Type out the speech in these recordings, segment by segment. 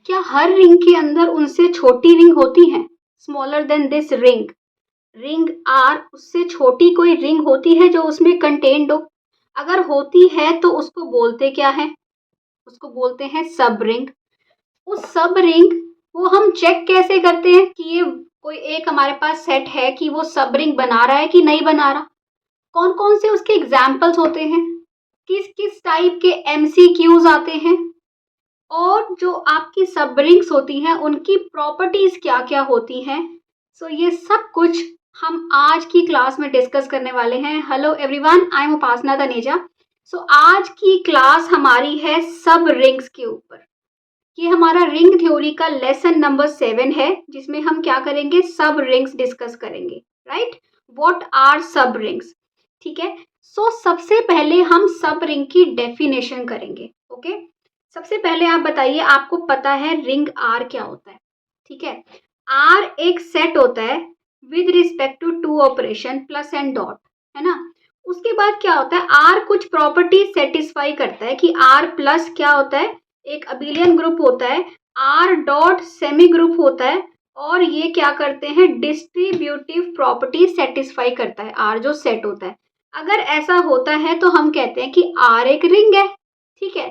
क्या हर रिंग के अंदर उनसे छोटी रिंग होती है? Smaller than this ring, ring R उससे छोटी कोई रिंग होती है जो उसमें कंटेन्ड हो? अगर होती है तो उसको बोलते क्या है? उसको बोलते हैं सब रिंग। उस सब रिंग वो हम चेक कैसे करते हैं कि ये कोई एक हमारे पास सेट है कि वो सब रिंग बना रहा है कि नहीं बना रहा? कौन कौन से उसके एग्जाम्पल्स होते हैं, किस किस टाइप के एमसीक्यूज आते हैं, और जो आपकी सब रिंग्स होती हैं उनकी प्रॉपर्टीज क्या क्या होती हैं। सो ये सब कुछ हम आज की क्लास में डिस्कस करने वाले हैं। हेलो एवरीवन, आई एम उपासना तनेजा। सो आज की क्लास हमारी है सब रिंग्स के ऊपर। ये हमारा रिंग थ्योरी का लेसन नंबर 7 है, जिसमें हम क्या करेंगे, सब रिंग्स डिस्कस करेंगे। राइट, व्हाट आर सब रिंग्स? ठीक है। सो सबसे पहले हम सब रिंग की डेफिनेशन करेंगे। ओके, सबसे पहले आप बताइए, आपको पता है रिंग आर क्या होता है? ठीक है, आर एक सेट होता है with respect to two operation plus and dot, है ना। उसके बाद क्या होता है, आर कुछ प्रॉपर्टी सेटिस्फाई करता है कि आर प्लस क्या होता है, एक अबिलियन ग्रुप होता है, आर डॉट सेमी ग्रुप होता है, और ये क्या करते हैं, डिस्ट्रीब्यूटिव प्रॉपर्टी सेटिस्फाई करता है आर जो सेट होता है। अगर ऐसा होता है तो हम कहते हैं कि आर एक रिंग है। ठीक है,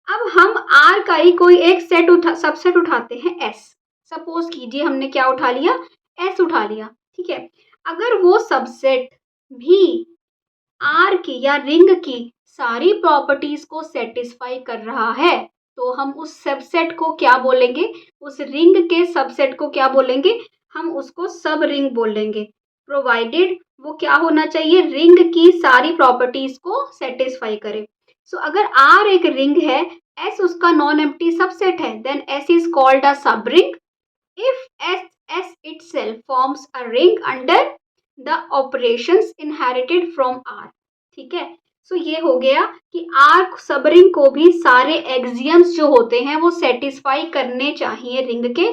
अब हम आर का ही कोई एक सबसेट उठाते हैं एस। सपोज कीजिए हमने क्या उठा लिया, एस उठा लिया। ठीक है, अगर वो सबसेट भी आर की या रिंग की सारी प्रॉपर्टीज को सेटिस्फाई कर रहा है तो हम उस सबसेट को क्या बोलेंगे, उस रिंग के सबसेट को क्या बोलेंगे, हम उसको सब रिंग बोलेंगे, प्रोवाइडेड वो क्या होना चाहिए, रिंग की सारी प्रॉपर्टीज को सेटिस्फाई करे। सो अगर आर एक रिंग है, एस उसका नॉन एम्प्टी सबसेट है, then S is called a subring if S itself forms a ring under the operations inherited from R। ठीक है, सो ये हो गया कि R सब रिंग को भी सारे एक्सियम्स जो होते हैं वो सेटिस्फाई करने चाहिए रिंग के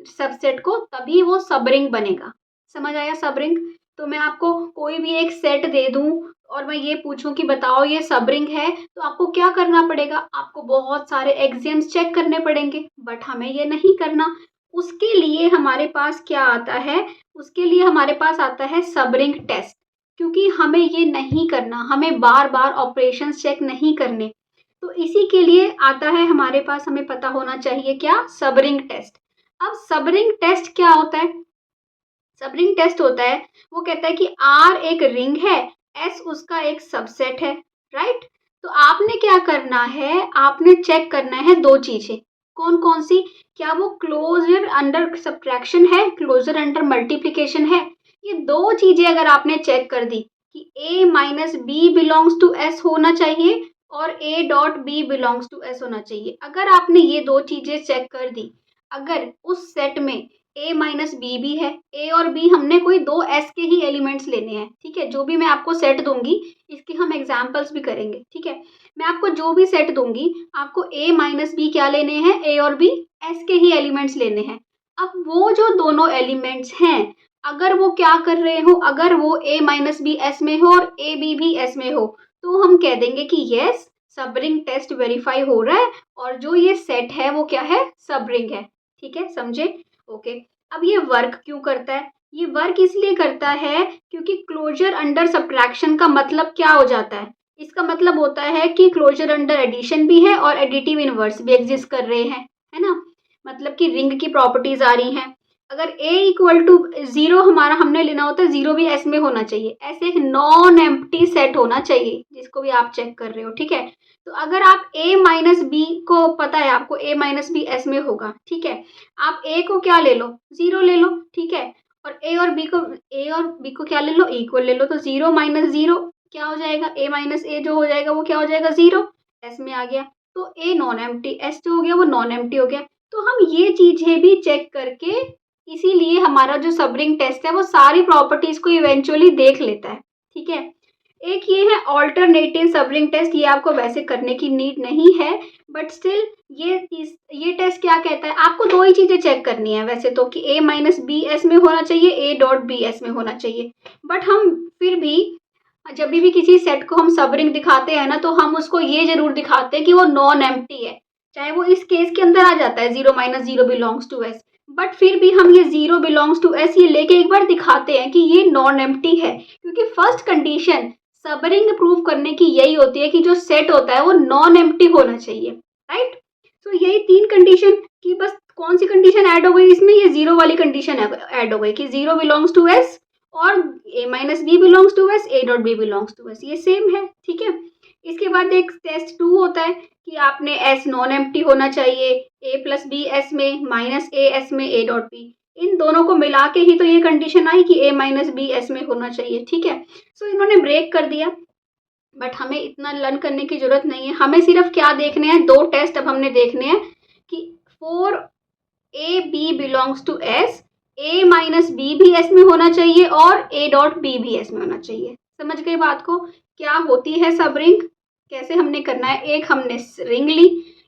सबसेट को, तभी वो सब रिंग बनेगा। समझ आया सब रिंग? तो मैं आपको कोई भी एक सेट दे दूं और मैं ये पूछूं कि बताओ ये सब रिंग है, तो आपको क्या करना पड़ेगा, आपको बहुत सारे एक्सियम्स चेक करने पड़ेंगे, बट हमें ये नहीं करना। उसके लिए हमारे पास क्या आता है, उसके लिए हमारे पास आता है सब रिंग टेस्ट, क्योंकि हमें ये नहीं करना, हमें बार बार ऑपरेशंस चेक नहीं करने, तो इसी के लिए आता है हमारे पास, हमें पता होना चाहिए क्या, सब रिंग टेस्ट। अब सब रिंग टेस्ट क्या होता है, सब रिंग टेस्ट होता है, वो कहता है कि आर एक रिंग है, एस उसका एक सबसेट है। राइट, तो आपने क्या करना है, आपने चेक करना है दो चीजें, कौन कौन सी, क्या वो क्लोजर अंडर सब्ट्रैक्शन है, क्लोजर अंडर मल्टीप्लीकेशन है। ये दो चीजें अगर आपने चेक कर दी कि A minus B belongs to S होना चाहिए और A dot B belongs to S होना चाहिए, अगर आपने ये दो चीजें चेक कर दी, अगर उस सेट में ए माइनस बी भी है, ए और बी हमने कोई दो एस के ही एलिमेंट्स लेने हैं। ठीक है, जो भी मैं आपको सेट दूंगी इसके हम एग्जाम्पल्स भी करेंगे। ठीक है, मैं आपको जो भी सेट दूंगी आपको ए माइनस बी क्या लेने हैं, ए और बी एस के ही एलिमेंट्स लेने हैं। अब वो जो दोनों एलिमेंट्स हैं अगर वो क्या कर रहे हो, अगर वो ए माइनस बी एस में हो और ए बी भी एस में हो, तो हम कह देंगे कि यस सब रिंग टेस्ट वेरीफाई हो रहा है और जो ये सेट है वो क्या है, सब रिंग है। ठीक है, समझे? ओके, अब ये वर्क क्यों करता है, ये वर्क इसलिए करता है क्योंकि क्लोजर अंडर सब्ट्रैक्शन का मतलब क्या हो जाता है, इसका मतलब होता है कि क्लोजर अंडर एडिशन भी है और एडिटिव इनवर्स भी एग्जिस्ट कर रहे हैं, है ना। मतलब कि रिंग की प्रॉपर्टीज आ रही हैं। अगर a इक्वल टू 0 हमारा हमने लेना होता है, 0 भी एस में होना चाहिए, ऐसे एक नॉन एम्प्टी सेट होना चाहिए जिसको भी आप चेक कर रहे हो। ठीक है, तो अगर आप a माइनस बी को पता है, आपको a माइनस बी एस में होगा, ठीक है, आप a को क्या ले लो, 0 ले लो। ठीक है, और a और b को क्या ले लो, इक्वल ले लो, तो 0 माइनस 0 क्या हो जाएगा, a माइनस a जो हो जाएगा वो क्या हो जाएगा, 0 एस में आ गया, तो a नॉन एम्प्टी, एस जो हो गया वो नॉन एम्प्टी हो गया। तो हम ये चीजें भी चेक करके, इसीलिए हमारा जो सब रिंग टेस्ट है वो सारी प्रॉपर्टीज को इवेंचुअली देख लेता है। ठीक है, एक ये है ऑल्टरनेटिव सब रिंग टेस्ट, ये आपको वैसे करने की नीड नहीं है, बट स्टिल ये टेस्ट क्या कहता है, आपको दो ही चीजें चेक करनी है वैसे तो, कि a माइनस बी एस में होना चाहिए, a डॉट बी एस में होना चाहिए, बट हम फिर भी जब भी किसी सेट को हम सब रिंग दिखाते हैं ना, तो हम उसको ये जरूर दिखाते हैं कि वो नॉन एम्प्टी है। चाहे वो इस केस के अंदर आ जाता है 0 - 0 बिलोंग्स टू एस, बट फिर भी हम ये 0 बिलोंग्स टू एस ये लेके एक बार दिखाते हैं कि ये नॉन एम्प्टी है, क्योंकि फर्स्ट कंडीशन सब रिंग प्रूव करने की यही होती है कि जो सेट होता है वो नॉन एम्प्टी होना चाहिए, राइट। तो यही 3 कंडीशन की बस कौन सी कंडीशन ऐड हो गई इसमें, ये 0 वाली कंडीशन ऐड हो गई कि 0 बिलोंग्स टू एस और a - b belongs to S, a dot b belongs to S, ये सेम है, ठीक है। इसके बाद एक टेस्ट 2 होता है कि आपने S नॉन एम्प्टी होना चाहिए, a प्लस बी एस में माइनस a एस में a डॉट b, इन दोनों को मिला के ही तो ये कंडीशन आई कि a माइनस बी एस में होना चाहिए, ठीक है। सो इन्होंने ब्रेक कर दिया, बट हमें इतना लर्न करने की जरूरत नहीं है, हमें सिर्फ क्या देखने हैं, 2 टेस्ट अब हमने देखने हैं कि for a b belongs to s, a minus b भी s में होना चाहिए और a डॉट b भी s में होना चाहिए। समझ गए बात को, क्या होती है सब रिंग, कैसे हमने करना है, एक हमने रिंग ली,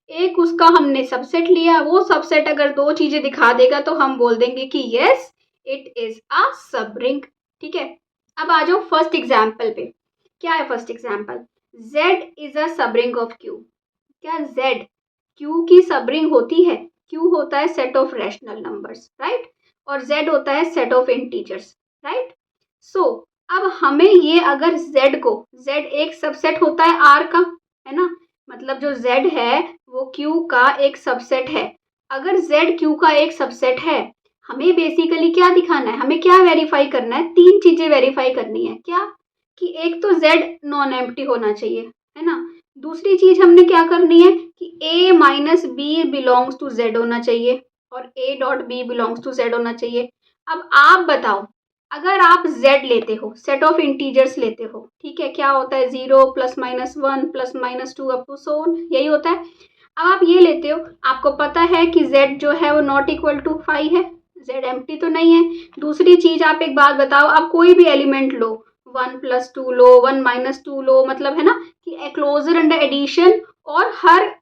एक उसका हमने सबसेट लिया, वो सबसेट अगर 2 चीजें दिखा देगा तो हम बोल देंगे कि यस इट इज अ सब रिंग, ठीक है। अब आ जाओ फर्स्ट एग्जाम्पल पे, क्या है first example, z is a subring of q, क्या z q की सब रिंग होती है, q होता है set of rational numbers, right, और z होता है सेट ऑफ इंटीजर्स, राइट। सो अब हमें ये अगर z को, z एक सबसेट होता है r का, है ना, मतलब जो z है वो q का एक सबसेट है, अगर z q का एक सबसेट है, हमें बेसिकली क्या दिखाना है, हमें क्या वेरीफाई करना है, 3 चीजें वेरीफाई करनी है, क्या कि एक तो z नॉन एम्प्टी होना चाहिए, है ना, दूसरी चीज हमने क्या करनी है कि a minus B belongs to z होना चाहिए और a dot b belongs to z होना चाहिए। अब आप बताओ, अगर आप z लेते हो, सेट ऑफ इंटीजर्स लेते हो, ठीक है, क्या होता है 0 plus minus 1 plus minus 2 up to so on, यही होता है। अब आप ये लेते हो, आपको पता है कि z जो है वो नॉट इक्वल टू 5 है, z एम्प्टी तो नहीं है। दूसरी चीज आप एक बात बताओ, आप कोई भी एलिमेंट लो, 1 प्लस 2 लो, 1 माइनस 2 लो, मतलब है ना कि क्लोजर अंडर एडिशन, और हर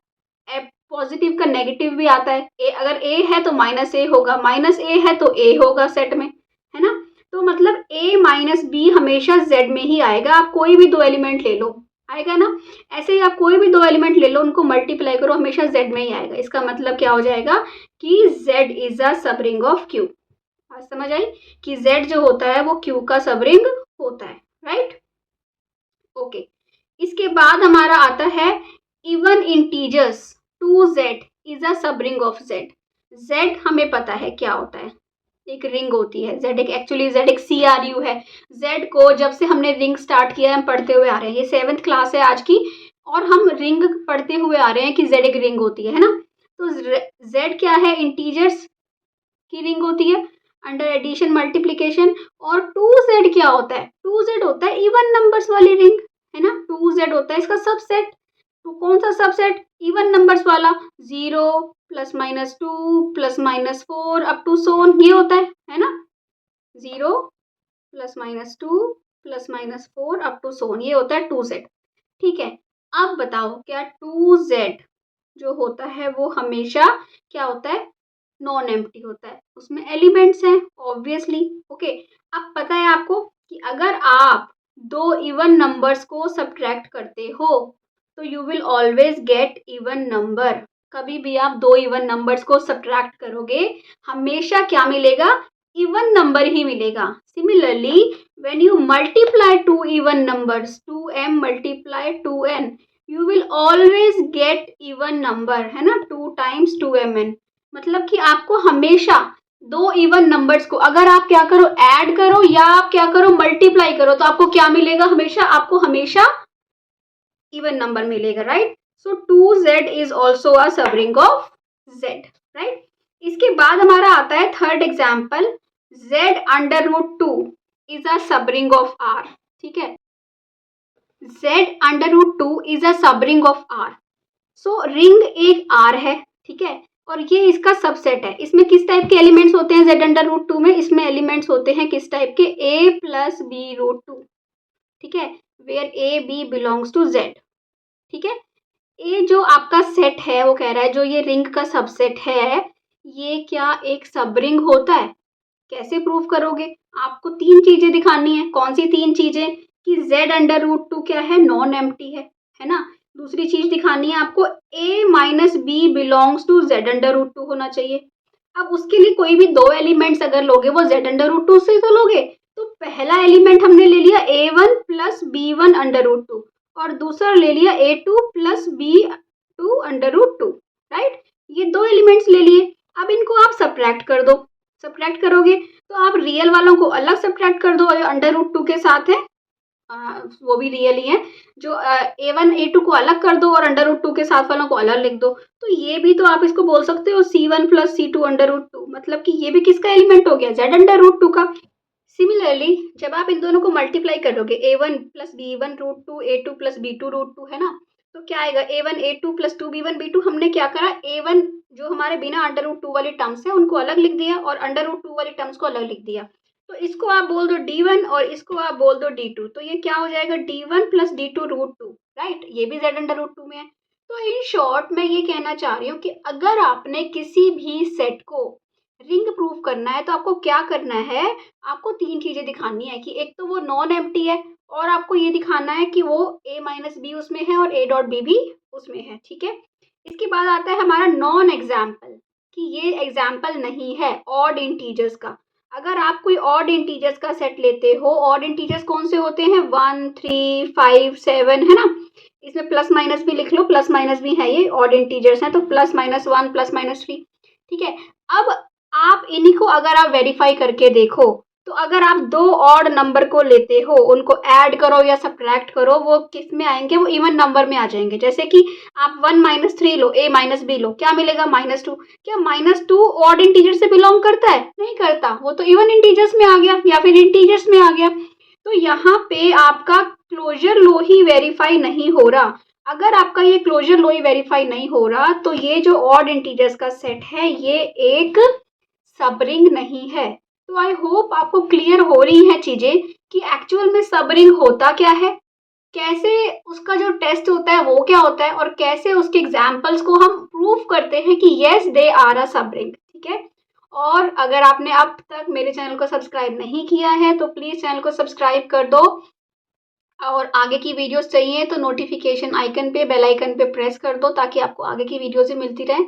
पॉजिटिव का नेगेटिव भी आता है, अगर a है तो माइनस a होगा, माइनस a है तो a होगा सेट में, है ना। तो मतलब a माइनस बी हमेशा z में ही आएगा, आप कोई भी 2 एलिमेंट ले लो आएगा ना, ऐसे ही आप कोई भी 2 एलिमेंट ले लो, उनको मल्टीप्लाई करो, हमेशा z में ही आएगा। इसका मतलब क्या हो जाएगा कि z is a subring of q, बात समझ आई कि z जो होता है वो q का सब रिंग होता है, राइट, ओके। इसके बाद हमारा आता है even integers 2z is a subring of z, z हमें पता है क्या होता है, एक रिंग होती है, z एक एक्चुअली z एक CRU है, z को जब से हमने रिंग स्टार्ट किया है हम पढ़ते हुए आ रहे हैं, ये 7th क्लास है आज की, और हम रिंग पढ़ते हुए आ रहे हैं कि z एक रिंग होती है ना। तो z क्या है, इंटीजर्स की रिंग होती है अंडर एडिशन मल्टीप्लीकेशन, और 2z क्या होता है, 2z होता है इवन नंबर्स वाली रिंग, है ना, 2z होता है इसका सबसेट, तो कौन सा सबसेट, इवन नंबर्स वाला, 0 plus minus 2 plus minus 4 up to so on, ये होता है ना, 0 plus minus 2 plus minus 4 up to so on, ये होता है 2z, ठीक है। अब बताओ क्या 2z जो होता है वो हमेशा क्या होता है, नॉन एम्प्टी होता है, उसमें एलिमेंट्स हैं ऑब्वियसली, ओके। अब पता है आपको कि अगर आप 2 इवन नंबर्स को सब्ट्रैक्ट करते हो तो you will always get even number, कभी भी आप 2 इवन नंबर्स को सब्ट्रैक्ट करोगे हमेशा क्या मिलेगा, इवन नंबर ही मिलेगा। Similarly when you multiply 2 even numbers, 2m multiply 2n, you will always get even number, है ना, 2 टाइम्स 2mn, मतलब कि आपको हमेशा 2 इवन नंबर्स को अगर आप क्या करो, ऐड करो या आप क्या करो, मल्टीप्लाई करो, तो आपको क्या मिलेगा, हमेशा आपको हमेशा इवन नंबर मिलेगा, right. So 2z is also a subring of z, right. इसके बाद हमारा आता है third example, z under root 2 is a subring of r, ठीक है, z under root 2 is a subring of r। So ring एक r है, ठीक है, और ये इसका सबसेट है, इसमें किस टाइप के एलिमेंट्स होते हैं z अंडर रूट 2 में, इसमें एलिमेंट्स होते हैं किस टाइप के, a प्लस बी रूट 2, ठीक है, where a b belongs to z, ठीक है। ये जो आपका सेट है वो कह रहा है जो ये रिंग का सबसेट है ये क्या एक सब रिंग होता है, कैसे प्रूव करोगे, आपको 3 चीजें दिखानी है, कौन सी 3 चीजें कि z अंडर रूट 2 क्या है, नॉन एम्प्टी है ना, दूसरी चीज दिखानी है आपको, a minus B belongs to z under root two होना चाहिए। अब उसके लिए कोई भी दो एलिमेंट्स अगर लोगे वो z अंडर रूट टू से तो लोगे। तो पहला एलिमेंट हमने ले लिया a1 प्लस b1 अंडर रूट टू और दूसरा ले लिया a2 प्लस b2 under root two, right. ये दो एलिमेंट्स ले लिए। अब इनको आप सब्ट्रैक्ट कर दो। सब्ट्रैक्ट करोगे तो आप रियल वालों को अलग सब्ट्रैक्ट कर दो, अंडर रूट टू के साथ है वो भी रियल ही है। जो a1 a2 को अलग कर दो और अंडर रूट टू के साथ वालों को अलग लिख दो। तो ये भी तो आप इसको बोल सकते हो c1 plus c2 under root to, मतलब कि ये भी किसका एलिमेंट हो गया, z अंडर रूट टू का। सिमिलरली जब आप इन दोनों को मल्टीप्लाई करोगे a1 प्लस b1 रूट टू a2 प्लस b2 रूट टू, है ना, तो क्या आएगा a1 a2 plus 2 b1 b2। हमने क्या करा, a1 जो हमारे बिना अंडर रूट टू वाली टर्म्स है उनको अलग लिख दिया और अंडर रूट टू वाली टर्म्स को अलग लिख दिया। तो इसको आप बोल दो d1 और इसको आप बोल दो d2। तो ये क्या हो जाएगा, d1 plus d2 root two, right. ये भी z अंडर रूट टू में है। तो इन शॉर्ट मैं ये कहना चाह रही हूँ कि अगर आपने किसी भी सेट को रिंग प्रूव करना है तो आपको क्या करना है, आपको तीन चीजें दिखानी है कि एक तो वो नॉन एम्प्टी है और आपको ये दिखाना है कि वो a माइनस बी उसमें है और a डॉट बी भी उसमें है, ठीक है। इसके बाद आता है हमारा नॉन एग्जाम्पल, कि ये एग्जाम्पल नहीं है ऑड इंटीजर्स का। अगर आप कोई ऑड इंटीजर्स का सेट लेते हो, ऑड इंटीजर्स कौन से होते हैं, 1 3 5 7, है ना। इसमें प्लस माइनस भी लिख लो, प्लस माइनस भी है, ये ऑड इंटीजर्स हैं तो प्लस माइनस 1 प्लस माइनस 3, ठीक है। अब आप इन्हीं को अगर आप वेरीफाई करके देखो तो अगर आप दो ऑड नंबर को लेते हो, उनको ऐड करो या सब्ट्रैक्ट करो, वो किस में आएंगे, वो इवन नंबर में आ जाएंगे। जैसे कि आप 1 माइनस 3 लो, a माइनस बी लो, क्या मिलेगा, -2। क्या -2 ऑड इंटीजर से बिलोंग करता है, नहीं करता, वो तो इवन इंटीजर्स में आ गया या फिर इंटीजर्स में आ गया। तो यहाँ पे आपका क्लोजर लो ही वेरीफाई नहीं हो रहा। अगर आपका ये क्लोजर लो ही वेरीफाई नहीं हो रहा तो ये जो ऑड इंटीजर्स का सेट है ये एक सबरिंग नहीं है। तो आई होप आपको क्लियर हो रही हैं चीजें कि एक्चुअल में सबरिंग होता क्या है, कैसे उसका जो टेस्ट होता है वो क्या होता है और कैसे उसके एग्जाम्पल्स को हम प्रूव करते हैं कि yes they are a subring, ठीक है। और अगर आपने अब तक मेरे चैनल को सब्सक्राइब नहीं किया है तो प्लीज चैनल को सब्सक्राइब कर दो और आगे की वीडियोस चाहिए तो नोटिफिकेशन आइकन पे, बेल आइकन पे प्रेस कर दो ताकि आपको आगे की वीडियोस ही मिलती रहे।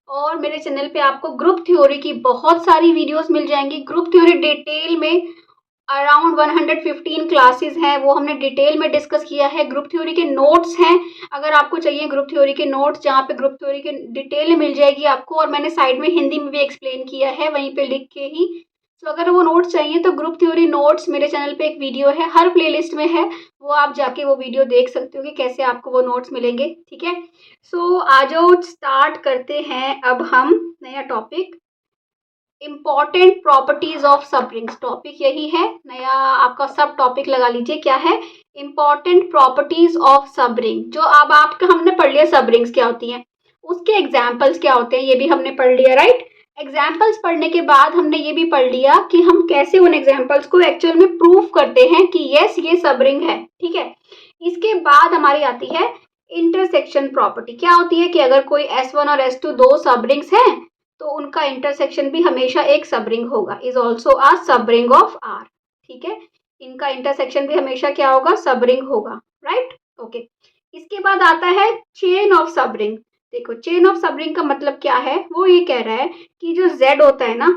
और मेरे चैनल पे आपको ग्रुप थ्योरी की बहुत सारी वीडियोस मिल जाएंगी। ग्रुप थ्योरी डिटेल में अराउंड 115 क्लासेस हैं, वो हमने डिटेल में डिस्कस किया है। ग्रुप थ्योरी के नोट्स हैं, अगर आपको चाहिए ग्रुप थ्योरी के नोट्स, जहाँ पे ग्रुप थ्योरी के डिटेल मिल जाएगी आपको, और मैंने साइड में हिंदी में भी एक्सप्लेन किया है वहीं पे लिख के ही। तो अगर वो नोट्स चाहिए तो ग्रुप थ्योरी नोट्स मेरे चैनल पे एक वीडियो है, हर प्लेलिस्ट में है, वो आप जाके वो वीडियो देख सकते हो कि कैसे आपको वो नोट्स मिलेंगे, ठीक है। सो आ जाओ स्टार्ट करते हैं अब हम नया topic, important properties of subrings. Topic यही है, नया आपका सब टॉपिक लगा लीजिए, क्या है, इम्पॉर्टेंट प्रॉपर्टीज ऑफ सबरिंग। जो अब आपका हमने पढ़ लिया सबरिंग्स क्या होती हैं, उसके एग्जाम्पल्स क्या होते हैं ये भी हमने पढ़ लिया, राइट। एग्जाम्पल्स पढ़ने के बाद हमने ये भी पढ़ लिया कि हम कैसे उन एग्जाम्पल्स को एक्चुअल में प्रूव करते हैं कि यस ये सबरिंग है, ठीक है। इसके बाद हमारी आती है इंटरसेक्शन प्रॉपर्टी। क्या होती है कि अगर कोई S1 और S2 दो सबरिंग्स हैं तो उनका इंटरसेक्शन भी हमेशा एक सबरिंग होगा, is also a subring of R, ठीक है। इनका इंटरसेक्शन भी हमेशा क्या होगा, सबरिंग होगा, राइट, ओके। इसके बाद आता है चेन ऑफ सबरिंग। देखो चेन ऑफ सबरिंग का मतलब क्या है, वो ये कह रहा है कि जो Z होता है ना,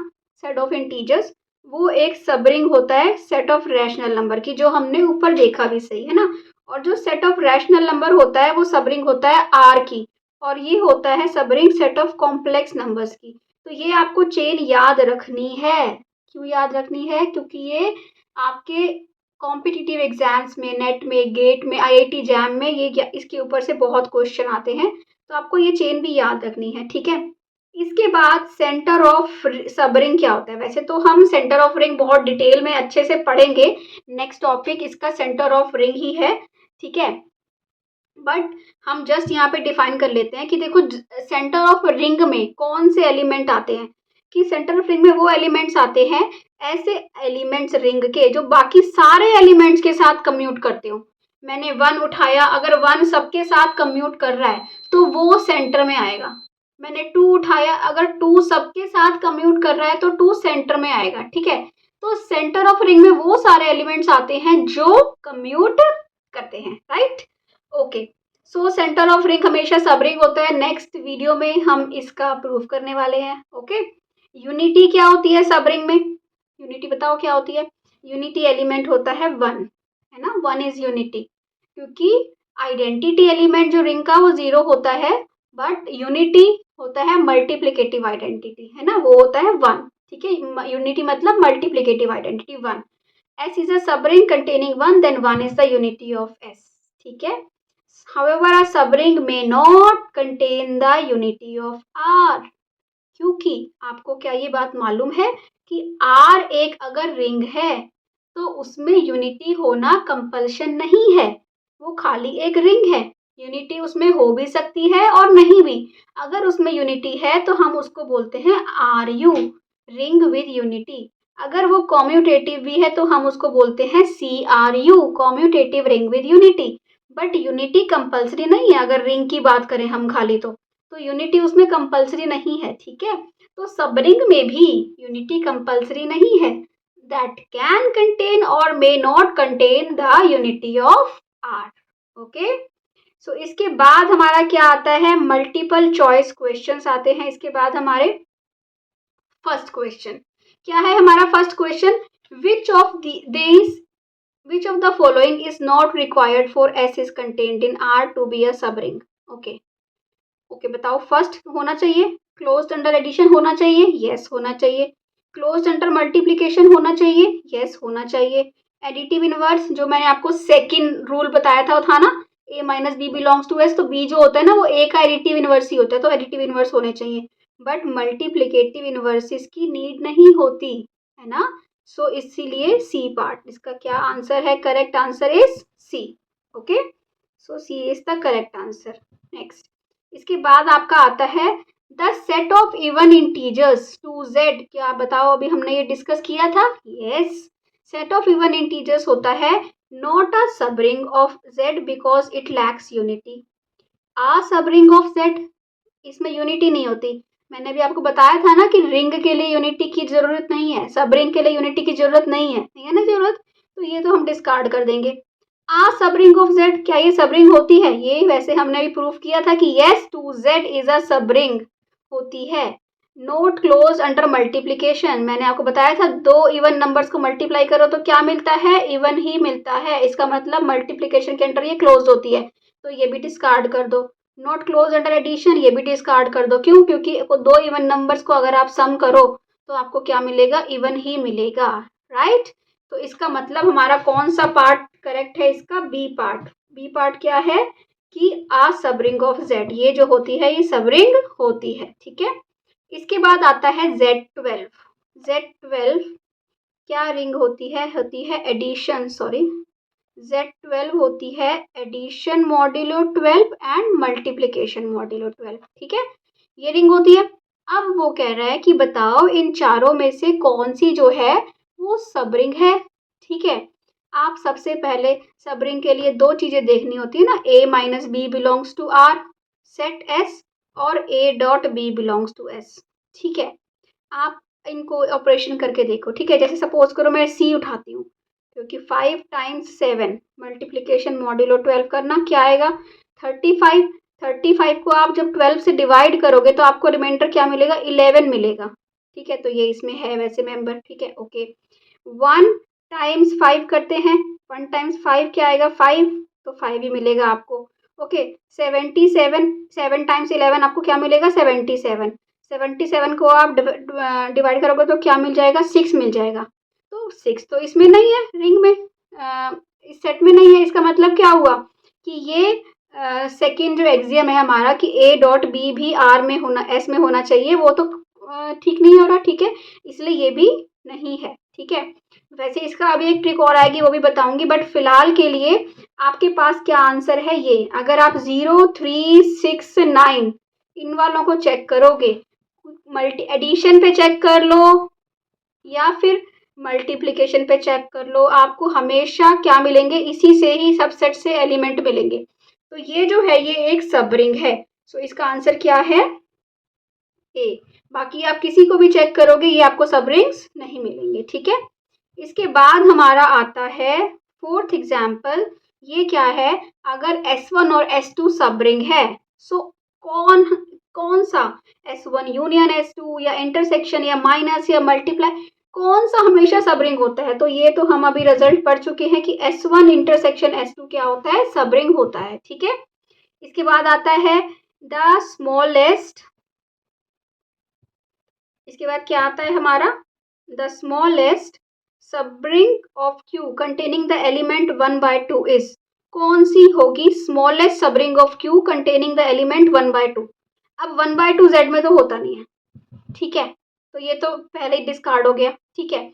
सेट ऑफ इंटीजर्स, वो एक सबरिंग होता है सेट ऑफ रैशनल नंबर की, जो हमने ऊपर देखा भी, सही है ना। और जो सेट ऑफ रैशनल नंबर होता है वो सबरिंग होता है R की, और ये होता है subring set of complex numbers की। तो ये आपको चेन याद रखनी है। क्यों याद रखनी है, क्योंकि ये आपके कॉम्पिटिटिव एग्जाम्स में, नेट में, गेट में, IIT जैम में ये इसके ऊपर से बहुत क्वेश्चन आते हैं, तो आपको ये चेन भी याद रखनी है, ठीक है। इसके बाद सेंटर ऑफ सबरिंग क्या होता है, वैसे तो हम सेंटर ऑफ रिंग बहुत डिटेल में अच्छे से पढ़ेंगे, नेक्स्ट टॉपिक इसका सेंटर ऑफ रिंग ही है, ठीक है। बट हम जस्ट यहाँ पे डिफाइन कर लेते हैं कि देखो सेंटर ऑफ रिंग में कौन से एलिमेंट आते हैं, कि सेंटर ऑफ रिंग में वो एलिमेंट्स आते हैं, ऐसे एलिमेंट्स रिंग के जो बाकी सारे एलिमेंट्स के साथ कम्यूट करते हो। मैंने 1 उठाया, अगर 1 सबके साथ कम्यूट कर रहा है तो वो सेंटर में आएगा। मैंने 2 उठाया, अगर 2 सबके साथ कम्यूट कर रहा है तो 2 सेंटर में आएगा, ठीक है। तो सेंटर ऑफ रिंग में वो सारे एलिमेंट्स आते हैं जो कम्यूट करते हैं, right, okay. So centre of ring हमेशा सब रिंग होता है। नेक्स्ट वीडियो में हम इसका प्रूफ करने वाले हैं। ओके, यूनिटी क्या होती है सब रिंग में? यूनिटी बताओ क्या होती है? यूनिटी एलिमेंट होता है 1, है ना, 1 इज यूनिटी, क्योंकि आइडेंटिटी एलिमेंट जो रिंग का वो 0 होता है, बट यूनिटी होता है मल्टीप्लिकेटिव आइडेंटिटी, है ना, वो होता है 1। ठीक है, यूनिटी मतलब multiplicative identity 1। S is a subring containing 1, then 1 is the unity of S. ठीक है। However, a subring may not contain the unity of R. क्योंकि आपको क्या ये बात मालूम है कि R एक अगर रिंग है तो उसमें यूनिटी होना कंपल्शन नहीं है, वो खाली एक रिंग है। यूनिटी उसमें हो भी सकती है और नहीं भी। अगर उसमें यूनिटी है तो हम उसको बोलते हैं RU, रिंग विद यूनिटी। अगर वो कॉम्यूटेटिव भी है तो हम उसको बोलते हैं CRU, commutative ring with unity. But unity compulsory नहीं है। अगर रिंग की बात करें हम खाली तो यूनिटी उसमें कंपल्सरी नहीं है। ठीक है, तो सबरिंग में भी यूनिटी कंपल्सरी नहीं है। That can contain or may not contain the unity of R. Okay, so इसके बाद हमारा क्या आता है? मल्टीपल चॉइस क्वेश्चंस आते हैं इसके बाद हमारे। फर्स्ट क्वेश्चन क्या है हमारा? First question, which of the following is not required for S is contained in R to be a subring? Okay, बताओ। फर्स्ट होना चाहिए क्लोज्ड अंडर एडिशन, होना चाहिए, यस होना चाहिए। क्लोज्ड अंडर मल्टीप्लिकेशन होना चाहिए, यस होना चाहिए। एडिटिव इनवर्स जो मैंने आपको सेकंड रूल बताया था ना, a minus B belongs to S, तो b जो होता है ना वो a का एडिटिव इनवर्स ही होता है, तो एडिटिव इनवर्स होने चाहिए। बट मल्टीप्लिकेटिव इनवर्सिस की नीड नहीं होती, है ना। सो इसीलिए सी पार्ट, इसका क्या आंसर है? Correct answer is C. Okay, so C is the correct answer. Next, इसके बाद आपका आता है the set of even integers two Z. क्या बताओ, अभी हमने ये डिस्कस किया था। Yes, set of even integers होता है not a subring of Z because it lacks unity. A subring of Z, इसमें यूनिटी नहीं होती। मैंने भी आपको बताया था ना कि रिंग के लिए यूनिटी की जरूरत नहीं है, सबरिंग के लिए यूनिटी की जरूरत नहीं है ना जरूरत, तो ये तो हम डिस्कार्ड कर देंगे। आ सबरिंग ऑफ जेड, क्या ये सबरिंग होती है? ये वैसे हमने भी प्रूफ किया था कि yes, two Z is a subring होती है। नोट क्लोज अंडर मल्टीप्लीकेशन, मैंने आपको बताया था दो इवन नंबर्स को मल्टीप्लाई करो तो क्या मिलता है? इवन ही मिलता है। इसका मतलब मल्टीप्लीकेशन के अंडर ये क्लोज होती है, तो ये भी डिस्कार्ड कर दो। नॉट क्लोज अंडर एडिशन, ये भी डिस्कार्ड कर दो। क्यों? क्योंकि दो इवन नंबर्स को अगर आप सम करो तो आपको क्या मिलेगा? इवन ही मिलेगा, राइट। तो इसका मतलब हमारा कौन सा पार्ट करेक्ट है? इसका बी पार्ट। बी पार्ट क्या है? कि आ सबरिंग ऑफ जेड, ये जो होती है ये सबरिंग होती है। ठीक है, इसके बाद आता है Z12। Z12 क्या रिंग होती है? होती है एडिशन, सॉरी, Z12 होती है addition modulo 12 and multiplication modulo 12। ठीक है, ये रिंग होती है। अब वो कह रहा है कि बताओ इन चारों में से कौन सी जो है वो सबरिंग है। ठीक है, आप सबसे पहले सबरिंग के लिए दो चीजें देखनी होती है ना, a minus B belongs to R, set S, और a dot B belongs to S। ठीक है, आप इनको ऑपरेशन करके देखो। ठीक है, जैसे सपोज करो मैं C उठाती हूँ, क्योंकि 5 टाइम्स 7 मल्टीप्लिकेशन मॉड्यूलो 12 करना, क्या आएगा? 35। 35 को आप जब 12 से डिवाइड करोगे तो आपको रिमाइंडर क्या मिलेगा? 11 मिलेगा। ठीक है, तो ये इसमें है वैसे मेंबर। ठीक है, ओके। 1 टाइम्स 5 करते हैं, 1 टाइम्स 5 क्या आएगा? 5, तो 5 ही मिलेगा आपको। ओके, 77, 7 टाइम्स 11 आपको क्या मिलेगा? 77। 77 को आप डिवाइड करोगे तो क्या मिल जाएगा? 6 मिल जाएगा। तो 6 तो इसमें नहीं है, रिंग में, इस सेट में नहीं है। इसका मतलब क्या हुआ कि ये सेकेंड जो एक्सियम है हमारा कि ए डॉट बी भी आर में होना, एस में होना चाहिए, वो तो ठीक नहीं हो रहा। ठीक है, इसलिए ये भी नहीं है। ठीक है, वैसे इसका अभी एक ट्रिक और आएगी, वो भी बताऊंगी, बट फिलहाल के लिए आपके पास क्या आंसर है ये। अगर आप 0, 3, 6, 9 इन वालों को चेक करोगे, मल्टी एडिशन पे चेक कर लो या फिर मल्टीप्लिकेशन पे चेक कर लो, आपको हमेशा क्या मिलेंगे? इसी से ही सबसेट से एलिमेंट मिलेंगे। तो ये जो है ये एक सबरिंग है। सो इसका आंसर क्या है? ए। बाकी आप किसी को भी चेक करोगे ये आपको सबरिंग्स नहीं मिलेंगे। ठीक है, इसके बाद हमारा आता है फोर्थ एग्जाम्पल, ये क्या है, अगर S1 और S2 सब रिंग है, सो कौन कौन सा S1 यूनियन S2 या इंटरसेक्शन या माइनस या मल्टीप्लाई, कौन सा हमेशा सब रिंग होता है? तो ये तो हम अभी रिजल्ट पढ़ चुके हैं कि S1 इंटरसेक्शन S2 क्या होता है, सब रिंग होता है। ठीक है, इसके बाद आता है द स्मॉलेस्ट, इसके बाद क्या आता है हमारा, the smallest subring of Q containing the element 1/2 is, कौन सी होगी smallest subring of Q containing the element 1/2? अब 1/2 Z में तो होता नहीं है, ठीक है, तो ये तो पहले ही डिस्कार्ड हो गया। ठीक है,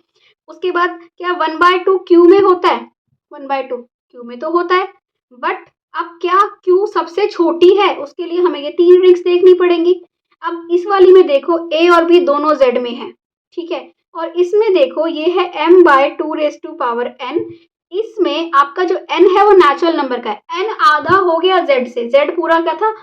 उसके बाद क्या 1/2 Q में होता है? 1/2 Q में तो होता है, बट अब क्या Q सबसे छोटी है, उसके लिए हमें ये 3 रिंग्स देखनी पड़ेंगी। अब इस वाली में देखो A और B दोनों Z में है, ठीक है, और इसमें देखो ये है m/2⁴n, इसमें आपका जो n है वो नेचुरल नंबर का है, n आधा हो गया Z से, Z पूरा क्या था,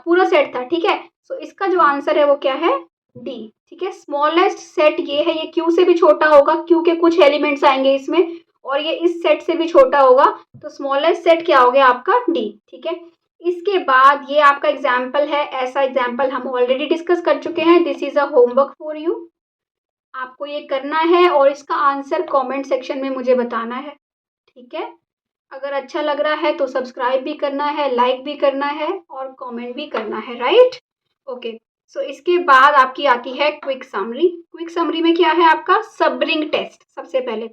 पूरा सेट था। ठीक है, सो इसका जो आंसर है वो क्या है, डी। ठीक है, स्मॉलेस्ट सेट ये है, ये क्यू से भी छोटा होगा, क्यू के कुछ एलिमेंट्स आएंगे इसमें, और ये इस सेट से भी छोटा होगा, तो स्मॉलेस्ट सेट क्या हो गया आपका, डी। ठीक है, इसके बाद ये आपका एग्जाम्पल है, ऐसा एग्जाम्पल हम ऑलरेडी डिस्कस कर चुके हैं। This is a homework for you, आपको ये करना है और इसका आंसर कमेंट सेक्शन में मुझे बताना है। ठीक है, अगर अच्छा लग रहा है तो सब्सक्राइब भी करना है, लाइक भी करना है और कमेंट भी करना है, राइट? ओके, सो इसके बाद आपकी आती है क्विक समरी। क्विक समरी में क्या है आपका, सबरिंग टेस्ट। सबसे पहले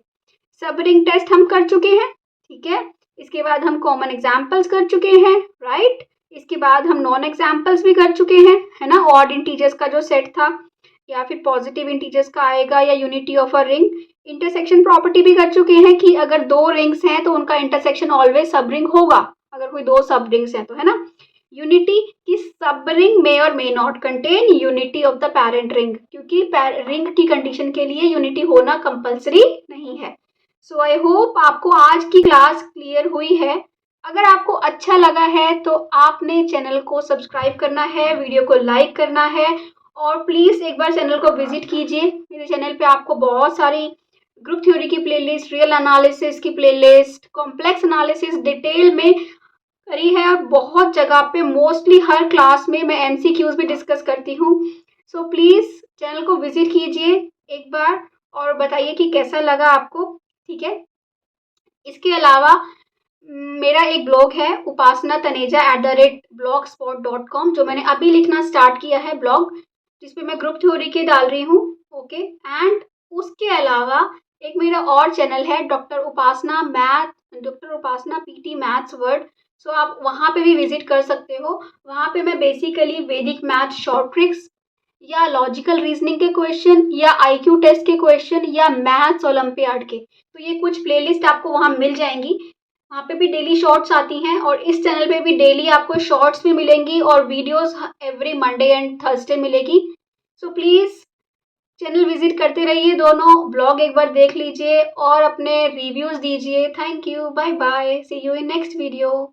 सबरिंग टेस्ट हम कर चुके हैं, ठीक है, इसके बाद हम कॉमन एग्जाम्पल्स कर चुके हैं, राइट? इसके बाद हम नॉन एग्जाम्पल्स भी कर चुके हैं, है ना, ऑड इंटीजर्स का जो सेट था, या फिर पॉजिटिव इंटीजर्स का आएगा, या unity of a ring. Intersection property भी कर चुके हैं कि अगर दो रिंग्स हैं तो उनका इंटरसेक्शन ऑलवेज सब रिंग होगा, अगर कोई दो सब रिंग्स हैं तो, है ना। यूनिटी की सब रिंग मे और may not contain unity of the parent ring, क्योंकि रिंग की कंडीशन के लिए यूनिटी होना कंपलसरी नहीं है। सो आई होप आपको आज की क्लास क्लियर हुई है। अगर आपको अच्छा लगा है तो आपने चैनल को सब्सक्राइब करना है, वीडियो को लाइक करना है, और प्लीज़ एक बार चैनल को विजिट कीजिए। मेरे चैनल पे आपको बहुत सारी ग्रुप थ्योरी की प्लेलिस्ट, रियल एनालिसिस की प्लेलिस्ट, कॉम्प्लेक्स एनालिसिस डिटेल में करी है, और बहुत जगह पे मोस्टली हर क्लास में मैं एमसीक्यूज भी डिस्कस करती हूँ। सो प्लीज़ चैनल को विजिट कीजिए एक बार और बताइए कि कैसा लगा आपको। ठीक है, इसके अलावा मेरा एक ब्लॉग है upasna.taneja@blogspot.com, जो मैंने अभी लिखना स्टार्ट किया है ब्लॉग, जिसपे मैं ग्रुप थ्योरी के डाल रही हूँ। ओके, एंड उसके अलावा एक मेरा और चैनल है डॉक्टर उपासना पीटी मैथ्स वर्ड। सो आप वहाँ पे भी विजिट कर सकते हो। वहाँ पे मैं बेसिकली वैदिक मैथ शॉर्ट ट्रिक्स, या लॉजिकल रीजनिंग के क्वेश्चन, या आईक्यू टेस्ट के क्वेश्चन, या मैथ्स ओलंपियाड के, तो ये कुछ प्लेलिस्ट आपको वहाँ मिल जाएंगी। वहाँ पे भी डेली शॉर्ट्स आती हैं, और इस चैनल पे भी डेली आपको शॉर्ट्स भी मिलेंगी और videos every Monday and Thursday मिलेगी। सो प्लीज़ चैनल विजिट करते रहिए, दोनों ब्लॉग एक बार देख लीजिए और अपने रिव्यूज़ दीजिए। Thank you, bye bye, see you in next video.